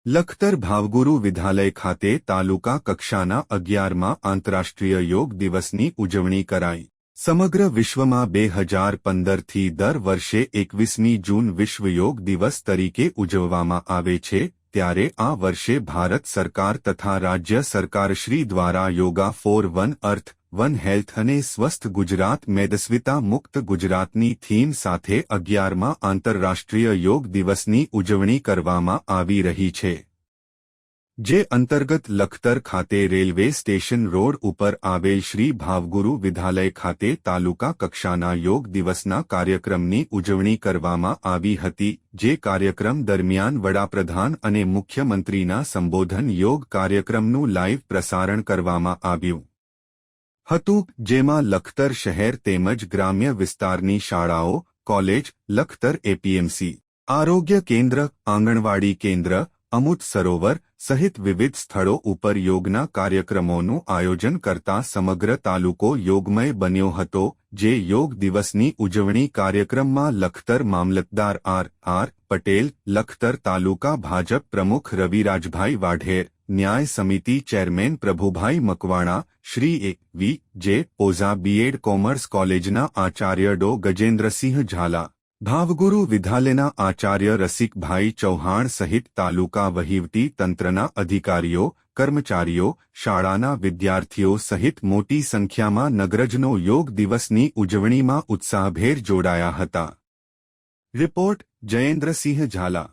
લખતર ભાવગુરુ વિદ્યાલય ખાતે તાલુકા કક્ષાના 11મા આંતરરાષ્ટ્રીય યોગ દિવસની ઉજવણી કરાઈ। સમગ્ર વિશ્વમાં 2015થી દર વર્ષે 21મી જૂન વિશ્વ યોગ દિવસ તરીકે ઉજવવામાં આવે છે, ત્યારે આ વર્ષે ભારત સરકાર તથા રાજ્ય સરકારશ્રી દ્વારા yoga for one earth one health અને સ્વસ્થ ગુજરાત મેદસ્વીતા મુક્ત ગુજરાતની થીમ સાથે 11મા આંતરરાષ્ટ્રીય યોગ દિવસની ઉજવણી કરવામાં આવી રહી છે, જે અંતર્ગત લખતર ખાતે રેલવે સ્ટેશન રોડ ઉપર આવેલ શ્રી ભાવગુરુ વિદ્યાલય ખાતે તાલુકા કક્ષાના યોગ દિવસના કાર્યક્રમની ઉજવણી કરવામાં આવી હતી, જે કાર્યક્રમ દરમિયાન વડાપ્રધાન અને મુખ્યમંત્રીના સંબોધન યોગ કાર્યક્રમનું લાઇવ પ્રસારણ કરવામાં આવ્યું હતું, જેમાં લખતર શહેર તેમજ ગ્રામ્ય વિસ્તારની શાળાઓ, કોલેજ, લખતર એપીએમસી, આરોગ્ય કેન્દ્ર, આંગણવાડી કેન્દ્ર, અમૃત સરોવર સહિત વિવિધ સ્થળો ઉપર યોગના કાર્યક્રમોનું આયોજન કરતા સમગ્ર તાલુકો યોગમય બન્યો હતો, જે યોગ દિવસની ઉજવણી કાર્યક્રમમાં લખતર મામલતદાર આર પટેલ, લખતર તાલુકા ભાજપ પ્રમુખ રવિરાજભાઈ વાઢેર, ન્યાય સમિતિ ચેરમેન પ્રભુભાઈ મકવાણા, શ્રી જે ઓઝા બીએડ કોમર્સ કોલેજના આચાર્ય ડો ગજેન્દ્રસિંહ ઝાલા, ભાવગુરુ વિદ્યાલયના આચાર્ય રસિકભાઈ ચૌહાણ સહિત તાલુકા વહીવટી તંત્રના અધિકારીઓ, કર્મચારીઓ, શાળાના વિદ્યાર્થીઓ સહિત મોટી સંખ્યામાં નગરજનો યોગ દિવસની ઉજવણીમાં ઉત્સાહભેર જોડાયા હતા। રિપોર્ટ જયેન્દ્રસિંહ ઝાલા।